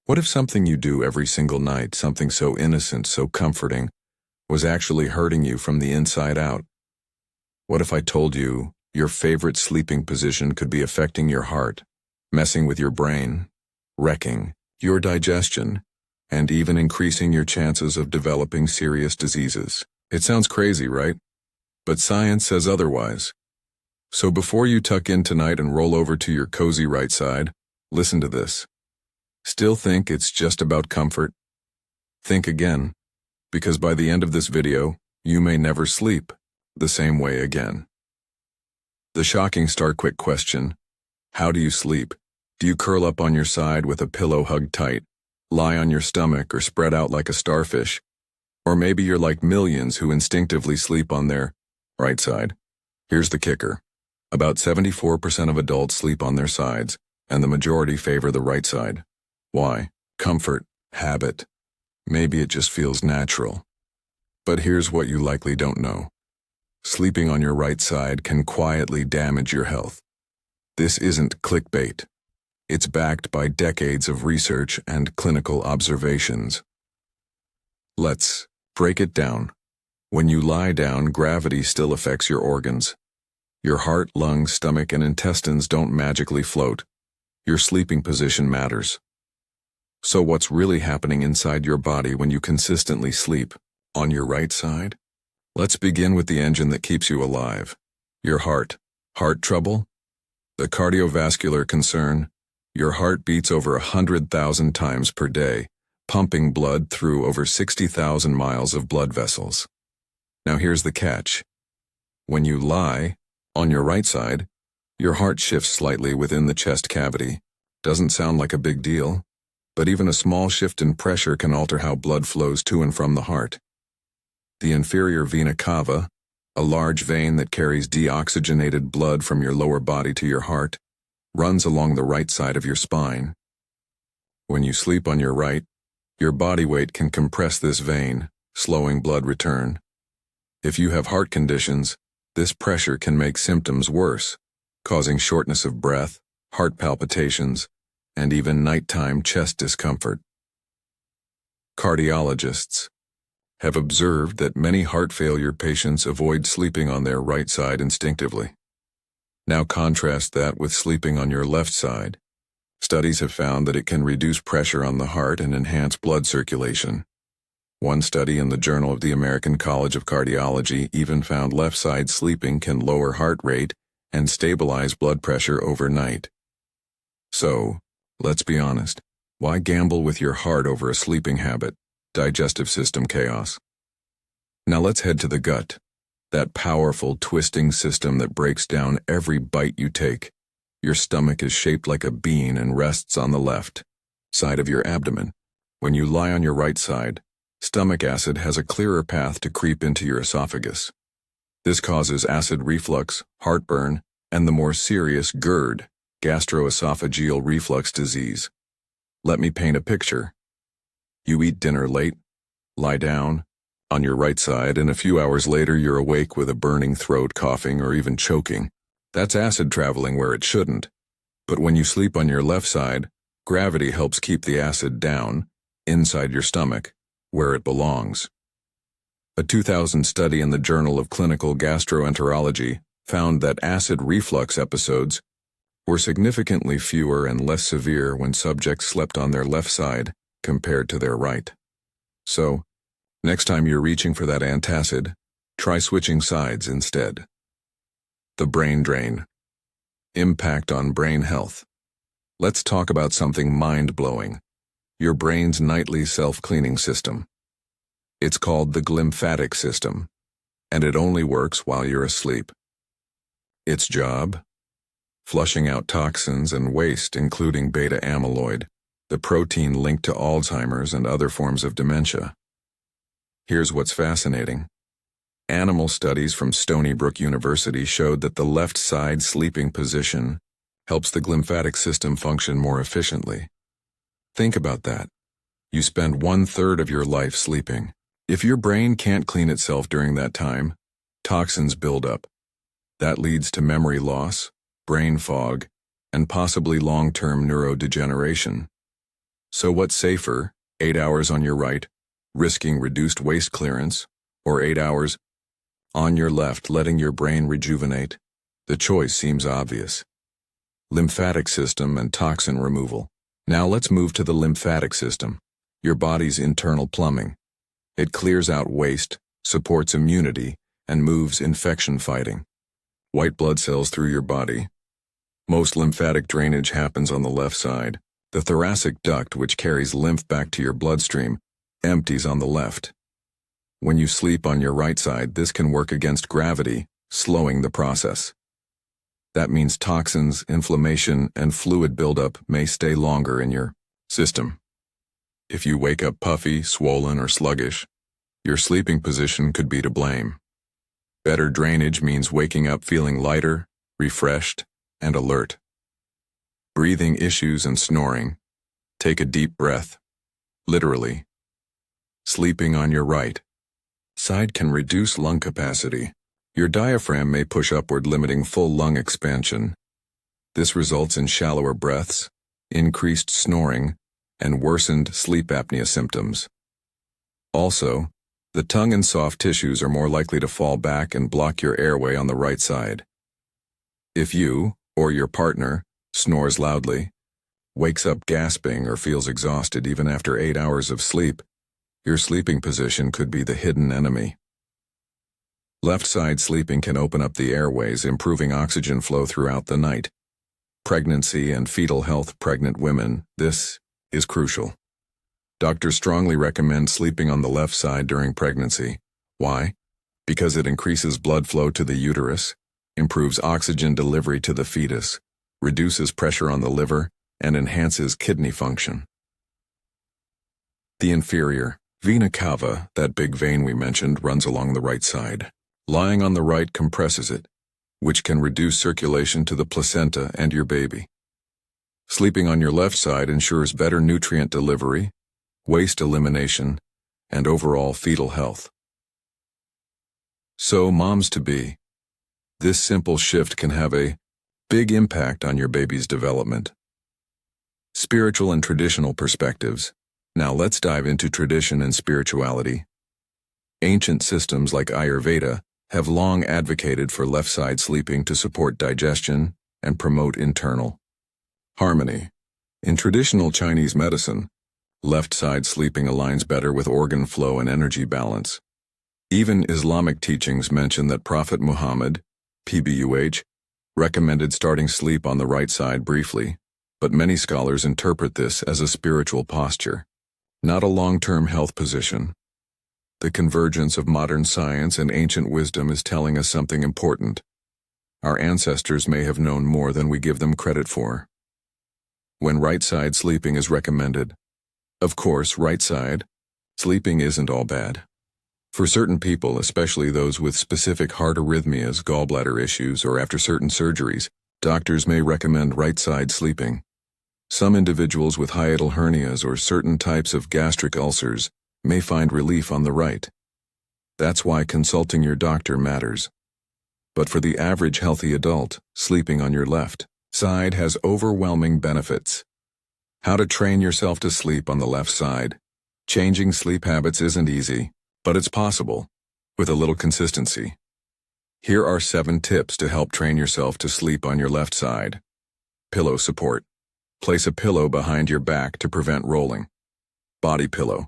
What if something you do every single night, something so innocent, so comforting, was actually hurting you from the inside out? What if I told you your favorite sleeping position could be affecting your heart, messing with your brain, wrecking your digestion, and even increasing your chances of developing serious diseases? It sounds crazy, right? But science says otherwise. So before you tuck in tonight and roll over to your cozy right side, listen to this. Still think it's just about comfort? Think again, because by the end of this video, you may never sleep the same way again. The shocking start quick question: how do you sleep? Do you curl up on your side with a pillow hugged tight, lie on your stomach, or spread out like a starfish? Or maybe you're like millions who instinctively sleep on their right side. Here's the kicker. About 74% of adults sleep on their sides, and the majority favor the right side. Why? Comfort, habit. Maybe it just feels natural. But here's what you likely don't know. Sleeping on your right side can quietly damage your health. This isn't clickbait. It's backed by decades of research and clinical observations. Let's break it down. When you lie down, gravity still affects your organs. Your heart, lungs, stomach, and intestines don't magically float. Your sleeping position matters. So what's really happening inside your body when you consistently sleep on your right side? Let's begin with the engine that keeps you alive. Your heart. Heart trouble? The cardiovascular concern. Your heart beats over 100,000 times per day, pumping blood through over 60,000 miles of blood vessels. Now here's the catch. When you lie on your right side, your heart shifts slightly within the chest cavity. Doesn't sound like a big deal, but even a small shift in pressure can alter how blood flows to and from the heart. The inferior vena cava, a large vein that carries deoxygenated blood from your lower body to your heart, runs along the right side of your spine. When you sleep on your right, your body weight can compress this vein, slowing blood return. If you have heart conditions, this pressure can make symptoms worse, causing shortness of breath, heart palpitations, and even nighttime chest discomfort. Cardiologists have observed that many heart failure patients avoid sleeping on their right side instinctively. Now contrast that with sleeping on your left side. Studies have found that it can reduce pressure on the heart and enhance blood circulation. One study in the Journal of the American College of Cardiology even found left side sleeping can lower heart rate and stabilize blood pressure overnight. So, let's be honest. Why gamble with your heart over a sleeping habit? Digestive system chaos. Now let's head to the gut. That powerful, twisting system that breaks down every bite you take. Your stomach is shaped like a bean and rests on the left side of your abdomen. When you lie on your right side, stomach acid has a clearer path to creep into your esophagus. This causes acid reflux, heartburn, and the more serious GERD, gastroesophageal reflux disease. Let me paint a picture. You eat dinner late, lie down on your right side, and a few hours later you're awake with a burning throat, coughing, or even choking. That's acid traveling where it shouldn't. But when you sleep on your left side, gravity helps keep the acid down, inside your stomach, where it belongs. A 2000 study in the Journal of Clinical Gastroenterology found that acid reflux episodes were significantly fewer and less severe when subjects slept on their left side compared to their right. So, next time you're reaching for that antacid, try switching sides instead. The brain drain. Impact on brain health. Let's talk about something mind-blowing. Your brain's nightly self-cleaning system. It's called the glymphatic system, and it only works while you're asleep. Its job? Flushing out toxins and waste, including beta amyloid, the protein linked to Alzheimer's and other forms of dementia. Here's what's fascinating. Animal studies from Stony Brook University showed that the left side sleeping position helps the glymphatic system function more efficiently. Think about that. You spend 1/3 of your life sleeping. If your brain can't clean itself during that time, toxins build up. That leads to memory loss, brain fog, and possibly long-term neurodegeneration. So what's safer, 8 hours on your right, risking reduced waste clearance, or 8 hours on your left, letting your brain rejuvenate? The choice seems obvious. Lymphatic system and toxin removal. Now let's move to the lymphatic system, your body's internal plumbing. It clears out waste, supports immunity, and moves infection fighting. White blood cells through your body. Most lymphatic drainage happens on the left side. The thoracic duct, which carries lymph back to your bloodstream, empties on the left. When you sleep on your right side, this can work against gravity, slowing the process. That means toxins, inflammation, and fluid buildup may stay longer in your system. If you wake up puffy, swollen, or sluggish, your sleeping position could be to blame. Better drainage means waking up feeling lighter, refreshed, and alert. Breathing issues and snoring. Take a deep breath. Literally. Sleeping on your right side can reduce lung capacity. Your diaphragm may push upward, limiting full lung expansion. This results in shallower breaths, increased snoring, and worsened sleep apnea symptoms. Also, the tongue and soft tissues are more likely to fall back and block your airway on the right side. If you, or your partner, snores loudly, wakes up gasping, or feels exhausted even after 8 hours of sleep, your sleeping position could be the hidden enemy. Left side sleeping can open up the airways, improving oxygen flow throughout the night. Pregnancy and fetal health. Pregnant women, this is crucial. Doctors strongly recommend sleeping on the left side during pregnancy. Why? Because it increases blood flow to the uterus, improves oxygen delivery to the fetus, reduces pressure on the liver, and enhances kidney function. The inferior vena cava, that big vein we mentioned, runs along the right side. Lying on the right compresses it, which can reduce circulation to the placenta and your baby. Sleeping on your left side ensures better nutrient delivery, waste elimination, and overall fetal health. So, moms-to-be, this simple shift can have a big impact on your baby's development. Spiritual and traditional perspectives. Now let's dive into tradition and spirituality. Ancient systems like Ayurveda have long advocated for left-side sleeping to support digestion and promote internal harmony. In traditional Chinese medicine, left-side sleeping aligns better with organ flow and energy balance. Even Islamic teachings mention that Prophet Muhammad, PBUH, recommended starting sleep on the right side briefly, but many scholars interpret this as a spiritual posture, not a long-term health position. The convergence of modern science and ancient wisdom is telling us something important. Our ancestors may have known more than we give them credit for. When right-side sleeping is recommended, of course, right-side sleeping isn't all bad. For certain people, especially those with specific heart arrhythmias, gallbladder issues, or after certain surgeries, doctors may recommend right-side sleeping. Some individuals with hiatal hernias or certain types of gastric ulcers may find relief on the right. That's why consulting your doctor matters. But for the average healthy adult, sleeping on your left side has overwhelming benefits. How to train yourself to sleep on the left side. Changing sleep habits isn't easy, but it's possible, with a little consistency. Here are 7 tips to help train yourself to sleep on your left side. Pillow support. Place a pillow behind your back to prevent rolling. Body pillow.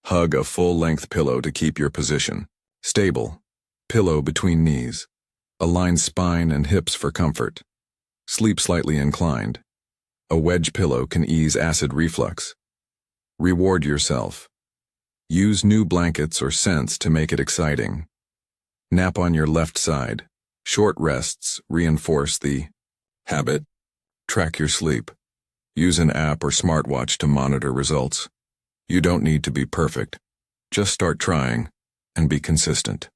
Hug a full-length pillow to keep your position stable. Pillow between knees. Align spine and hips for comfort. Sleep slightly inclined. A wedge pillow can ease acid reflux. Reward yourself. Use new blankets or scents to make it exciting. Nap on your left side. Short rests reinforce the habit. Track your sleep. Use an app or smartwatch to monitor results. You don't need to be perfect. Just start trying and be consistent.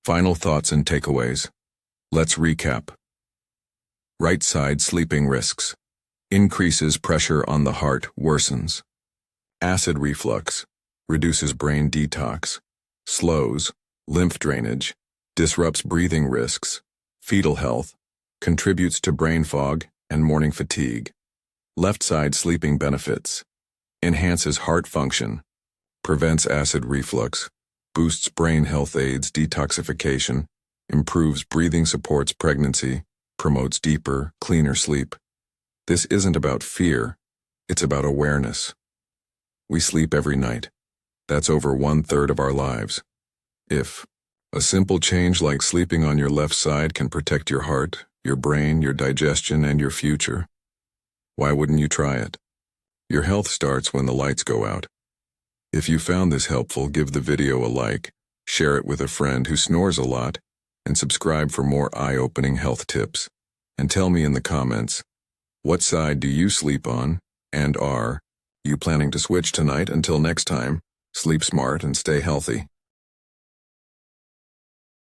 Final thoughts and takeaways. Let's recap. Right side sleeping risks. Increases pressure on the heart, worsens. Acid reflux. Reduces brain detox. Slows lymph drainage. Disrupts breathing risks. Fetal health. Contributes to brain fog and morning fatigue. Left side sleeping benefits. enhances heart function, prevents acid reflux, boosts brain health, aids detoxification, improves breathing, supports pregnancy, promotes deeper, cleaner sleep. This isn't about fear, it's about awareness. We sleep every night. That's over 1/3 of our lives. If a simple change like sleeping on your left side can protect your heart, your brain, your digestion, and your future, why wouldn't you try it? Your health starts when the lights go out. If you found this helpful, give the video a like, share it with a friend who snores a lot, and subscribe for more eye-opening health tips. And tell me in the comments, what side do you sleep on, and are you planning to switch tonight? Until next time, sleep smart and stay healthy.